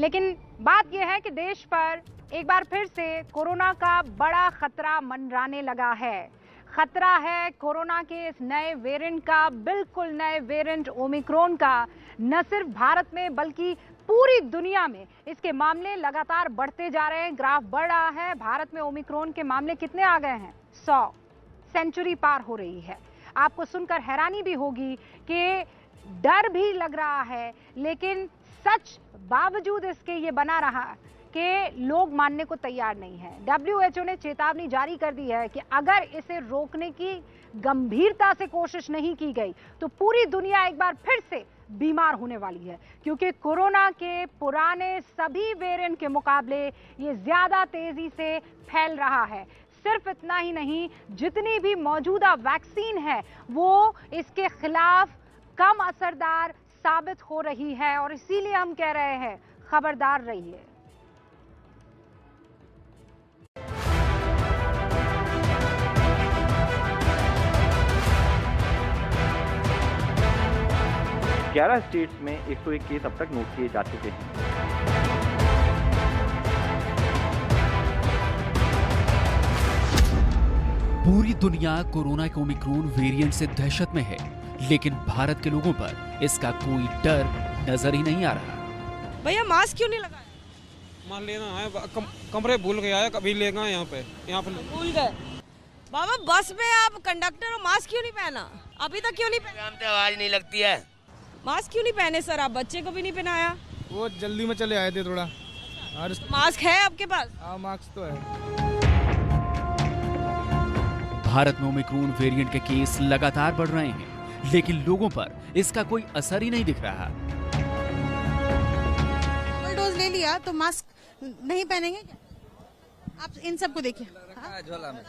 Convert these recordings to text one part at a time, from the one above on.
लेकिन बात यह है कि देश पर एक बार फिर से कोरोना का बड़ा खतरा मंडराने लगा है। खतरा है कोरोना के इस नए वेरिएंट का, बिल्कुल नए वेरिएंट ओमिक्रॉन का। न सिर्फ भारत में बल्कि पूरी दुनिया में इसके मामले लगातार बढ़ते जा रहे हैं। ग्राफ बढ़ रहा है। भारत में ओमिक्रॉन के मामले कितने आ गए हैं? 100 सेंचुरी पार हो रही है। आपको सुनकर हैरानी भी होगी कि डर भी लग रहा है, लेकिन सच बावजूद इसके ये बना रहा कि लोग मानने को तैयार नहीं है। WHO ने चेतावनी जारी कर दी है कि अगर इसे रोकने की गंभीरता से कोशिश नहीं की गई तो पूरी दुनिया एक बार फिर से बीमार होने वाली है, क्योंकि कोरोना के पुराने सभी वेरिएंट के मुकाबले ये ज्यादा तेजी से फैल रहा है। सिर्फ इतना ही नहीं, जितनी भी मौजूदा वैक्सीन है वो इसके खिलाफ कम असरदार साबित हो रही है और इसीलिए हम कह रहे हैं खबरदार रहिए। ग्यारह स्टेट्स में 101 केस अब तक नोट किए जा चुके हैं। पूरी दुनिया कोरोना के ओमिक्रॉन वेरिएंट से दहशत में है, लेकिन भारत के लोगों पर इसका कोई डर नजर ही नहीं आ रहा। भैया मास्क क्यों नहीं लगाया? मास्क लेना है, कमरे भूल गया है, कभी लेगा यहाँ पे भूल गए। बाबा बस में आप कंडक्टर हो, मास्क क्यों नहीं पहना? अभी तक क्यों नहीं पहना? काम पे आवाज नहीं लगती है। मास्क क्यों नहीं पहने सर? आप बच्चे को भी नहीं पहनाया? वो जल्दी में चले आए थे थोड़ा। और मास्क है आपके पास? हाँ मास्क तो है। भारत में ओमिक्रॉन वेरिएंट के केस लगातार बढ़ रहे हैं, लेकिन लोगों पर इसका कोई असर ही नहीं दिख रहा। डोज ले लिया तो मास्क नहीं पहनेंगे क्या? आप इन सबको देखिए। हाँ? झोला में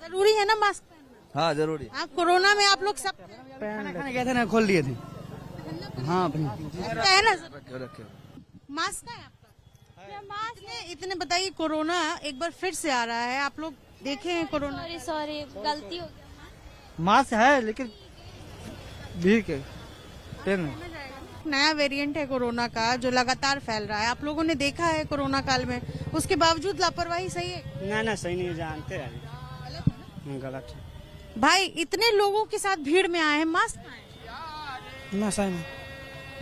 जरूरी है ना मास्क पहनना? हाँ जरूरी। कोरोना में आप लोग सब खाने गए थे ना, खोल दिए थे। हाँ रखे मास्क है आपका? मास्क इतने बताइए, कोरोना एक बार फिर से आ रहा है, आप लोग देखे हैं कोरोना? सॉरी गलती हो गया। मास्क है लेकिन भीड़ के नया वेरिएंट है कोरोना का जो लगातार फैल रहा है। आप लोगों ने देखा है कोरोना काल में, उसके बावजूद लापरवाही सही है? ना सही नहीं, जानते हैं गलत है। भाई इतने लोगों के साथ भीड़ में आए हैं, मास्क ना सही नहीं।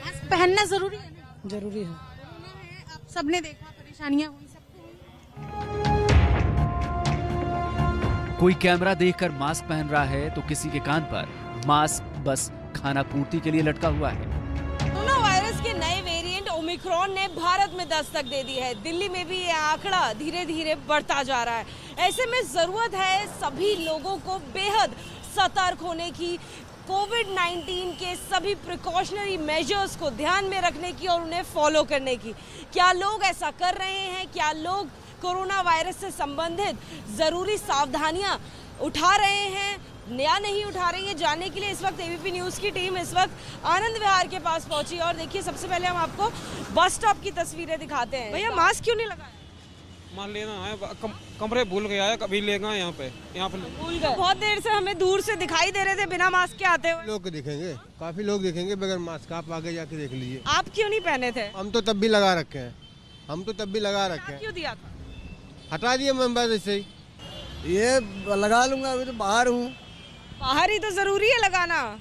मास्क पहनना जरूरी है ना? जरूरी है। कोरोना है, आप सबने देखा परेशानियां हुई सबको। कोई कैमरा देखकर मास्क पहन रहा है तो किसी के कान पर मास्क बस खाना पूर्ति के लिए लटका हुआ है। कोरोना वायरस के नए वेरिएंट ओमिक्रॉन ने भारत में दस्तक दे दी है। दिल्ली में भी ये आंकड़ा धीरे धीरे बढ़ता जा रहा है। ऐसे में जरूरत है सभी लोगों को बेहद सतर्क होने की, कोविड-19 के सभी प्रिकॉशनरी मेजर्स को ध्यान में रखने की और उन्हें फॉलो करने की। क्या लोग ऐसा कर रहे हैं? क्या लोग कोरोना वायरस से संबंधित जरूरी सावधानियां उठा रहे हैं या नहीं उठा रही है? जानने के लिए इस वक्त एबीपी न्यूज की टीम इस वक्त आनंद विहार के पास पहुंची और देखिए सबसे पहले हम आपको बस स्टॉप की तस्वीरें दिखाते हैं। भैया मास्क क्यों नहीं लगाया? मास्क लेना है, कमरे भूल गया है, कभी लेगा यहाँ पे भूल गए। बहुत देर से हमें दूर से दिखाई दे रहे थे बिना मास्क के आते हुए। लोग दिखेंगे, काफी लोग दिखेंगे बगैर मास्क। आप आगे जाके देख लीजिए। आप क्यों नहीं पहने थे? हम तो तब भी लगा रखे हैं। क्यों दिया था? हटा दिए मेंबर ऐसे ही। ये लगा लूंगा, अभी तो बाहर हूँ। बाहर ही तो जरूरी है लगाना।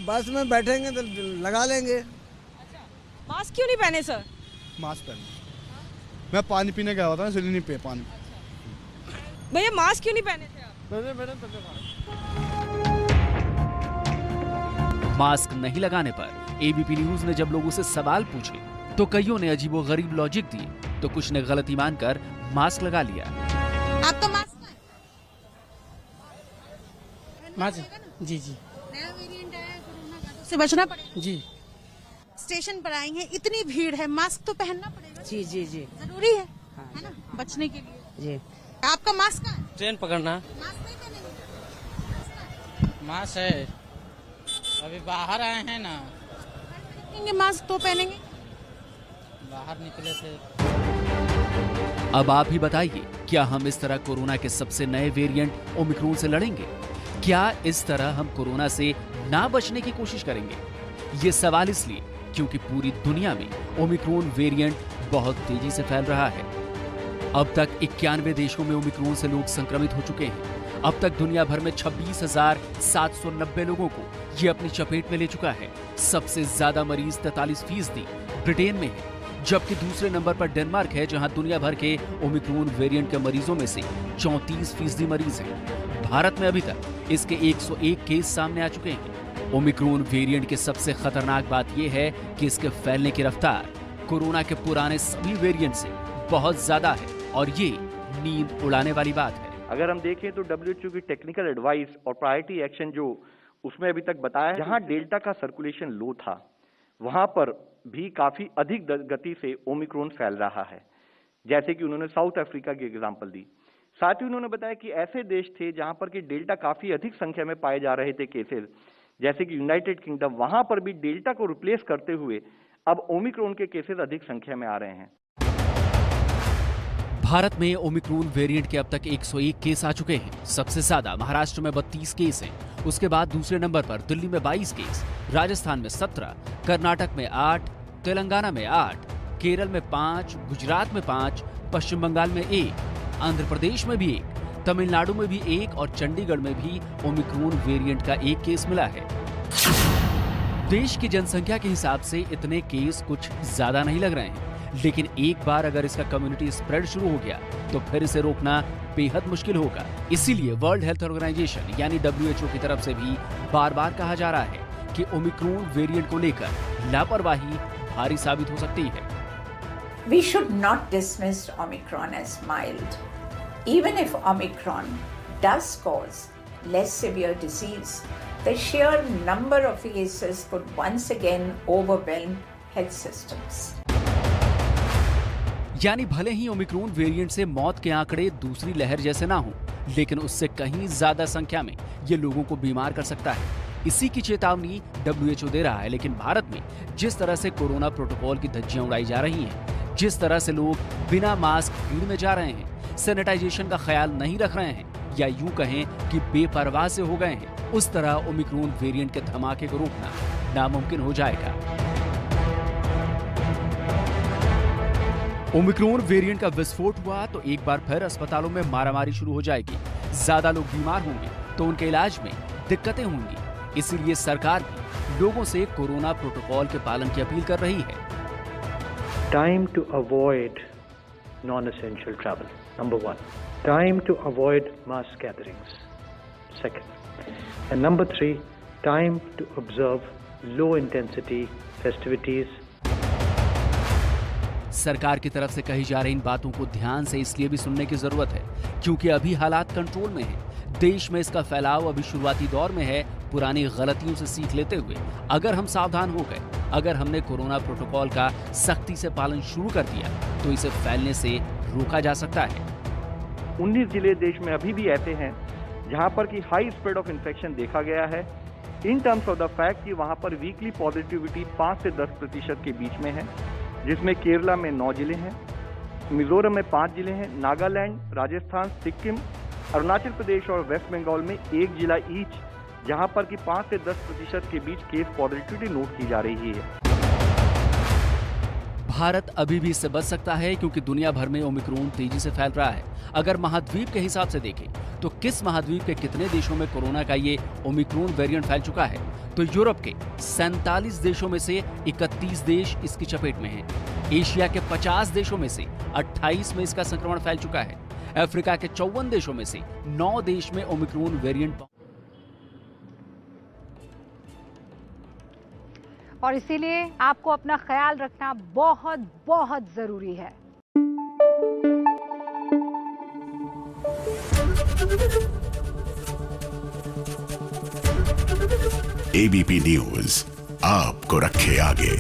बस में बैठेंगे तो लगा लेंगे। मास्क क्यों नहीं पहने सर? मास्क पहने, मैं पानी पीने गया हुआ था, इसलिए नहीं पे पानी। भैया मास्क क्यों नहीं पहने थे आप? मास्क नहीं लगाने पर एबीपी न्यूज ने जब लोगों से सवाल पूछे तो कईयों ने अजीबोगरीब लॉजिक दिए, तो कुछ ने गलती मानकर मास्क लगा लिया। आपका मास्क है? जी नया वेरिएंट आया है कोरोना का, तो उससे बचना पड़ेगा। जी। स्टेशन पर आएंगे, इतनी भीड़ है, मास्क तो पहनना पड़ेगा। जी जरूरी है, है ना, बचने के लिए। जी। आपका मास्क कहाँ है? ट्रेन पकड़ना। मास्क नहीं पहनेंगे? मास्क है, अभी बाहर आए हैं ना। मास्क तो पहनेंगे। बाहर निकले थे। अब आप ही बताइए, क्या हम इस तरह कोरोना के सबसे नए वेरिएंट ओमिक्रॉन से लड़ेंगे? क्या इस तरह हम कोरोना से ना बचने की कोशिश करेंगे? ये सवाल इसलिए क्योंकि पूरी दुनिया में ओमिक्रॉन वेरिएंट बहुत तेजी से फैल रहा है। अब तक 91 देशों में ओमिक्रॉन से लोग संक्रमित हो चुके हैं। अब तक दुनिया भर में 26,790 लोगों को ये अपनी चपेट में ले चुका है। सबसे ज्यादा मरीज 43% ब्रिटेन में है, जबकि दूसरे नंबर पर डेनमार्क है, जहां दुनिया भर के ओमिक्रॉन वेरिएंट के मरीजों में से 34% मरीज हैं। भारत में अभी तक इसके 101 केस सामने आ चुके हैं। ओमिक्रॉन वेरिएंट की सबसे खतरनाक बात यह है कि इसके फैलने की रफ्तार कोरोना के पुराने सभी वेरिएंट से बहुत ज्यादा है और ये नींद उड़ाने वाली बात है। अगर हम देखें तो WHO की टेक्निकल एडवाइस और प्रायोरिटी एक्शन जो उसमें अभी तक बताया है, जहां डेल्टा का सर्कुलेशन लो था वहां पर भी काफी अधिक गति से ओमिक्रॉन फैल रहा है, जैसे कि उन्होंने साउथ अफ्रीका की एग्जांपल दी। साथ ही उन्होंने बताया कि ऐसे देश थे जहां पर कि डेल्टा काफी अधिक संख्या में पाए जा रहे थे केसेस, जैसे कि यूनाइटेड किंगडम, वहां पर भी डेल्टा को रिप्लेस करते हुए अब ओमिक्रॉन के केसेस अधिक संख्या में आ रहे हैं। भारत में ओमिक्रॉन वेरिएंट के अब तक 101 केस आ चुके हैं। सबसे ज्यादा महाराष्ट्र में 32 केस हैं। उसके बाद दूसरे नंबर पर दिल्ली में 22 केस, राजस्थान में 17, कर्नाटक में 8, तेलंगाना में 8, केरल में 5, गुजरात में 5, पश्चिम बंगाल में 1, आंध्र प्रदेश में भी 1, तमिलनाडु में भी 1 और चंडीगढ़ में भी ओमिक्रॉन वेरिएंट का 1 केस मिला है। देश की जनसंख्या के हिसाब से इतने केस कुछ ज्यादा नहीं लग रहे हैं, लेकिन एक बार अगर इसका कम्युनिटी स्प्रेड शुरू हो गया तो फिर इसे रोकना बेहद मुश्किल होगा। इसीलिए वर्ल्ड हेल्थ ऑर्गेनाइजेशन यानी WHO की तरफ से भी बार बार कहा जा रहा है कि ओमिक्रॉन वेरिएंट को लेकर लापरवाही भारी साबित हो सकती है। We should not dismiss Omicron as mild. Even if Omicron does cause less severe disease, the sheer number of cases could once again overwhelm health systems. यानी भले ही ओमिक्रॉन वेरिएंट से मौत के आंकड़े दूसरी लहर जैसे ना हो, लेकिन उससे कहीं ज्यादा संख्या में ये लोगों को बीमार कर सकता है। इसी की चेतावनी WHO दे रहा है। लेकिन भारत में जिस तरह से कोरोना प्रोटोकॉल की धज्जियां उड़ाई जा रही हैं, जिस तरह से लोग बिना मास्क भीड़ में जा रहे हैं, सैनिटाइजेशन का ख्याल नहीं रख रहे हैं, या यूं कहें कि बेपरवाह से हो गए हैं, उस तरह ओमिक्रॉन वेरिएंट के धमाके को रोकना नामुमकिन हो जाएगा। ओमिक्रॉन वेरिएंट का विस्फोट हुआ तो एक बार फिर अस्पतालों में मारामारी शुरू हो जाएगी। ज्यादा लोग बीमार होंगे तो उनके इलाज में दिक्कतें होंगी। इसीलिए सरकार भी लोगों से कोरोना प्रोटोकॉल के पालन की अपील कर रही है। Time to avoid non-essential travel. Number 1. Time to avoid mass gatherings. Second. And number 3. Time to observe low-intensity festivities. सरकार की तरफ से कही जा रही इन बातों को ध्यान से इसलिए भी सुनने की जरूरत है क्योंकि अभी हालात कंट्रोल में हैं। देश में इसका फैलाव अभी शुरुआती दौर में है। पुरानी गलतियों से सीख लेते हुए अगर हम सावधान हो गए, अगर हमने कोरोना प्रोटोकॉल का सख्ती से पालन शुरू कर दिया तो इसे फैलने से रोका जा सकता है। 19 जिले देश में अभी भी ऐसे हैं जहां पर कि हाई स्प्रेड ऑफ इन्फेक्शन देखा गया है, in terms of the fact कि वहां पर वीकली पॉजिटिविटी 5 से 10% के बीच में है, जिसमें केरला में 9 जिले हैं, मिजोरम में 5 जिले हैं, नागालैंड, राजस्थान, सिक्किम, अरुणाचल प्रदेश और वेस्ट बंगाल में 1 जिला ईच, जहां पर कि 5 से 10% के बीच केस पॉजिटिविटी नोट की जा रही है। भारत अभी भी इससे बच सकता है क्योंकि दुनिया भर में ओमिक्रॉन तेजी से फैल रहा है। अगर महाद्वीप के हिसाब से देखें तो किस महाद्वीप के कितने देशों में कोरोना का ये ओमिक्रॉन वेरिएंट फैल चुका है, तो यूरोप के 47 देशों में से 31 देश इसकी चपेट में हैं। एशिया के 50 देशों में से 28 में इसका संक्रमण फैल चुका है। अफ्रीका के 54 देशों में से 9 देश में ओमिक्रॉन वेरिएंट। और इसीलिए आपको अपना ख्याल रखना बहुत बहुत जरूरी है। ABP न्यूज आपको रखे आगे।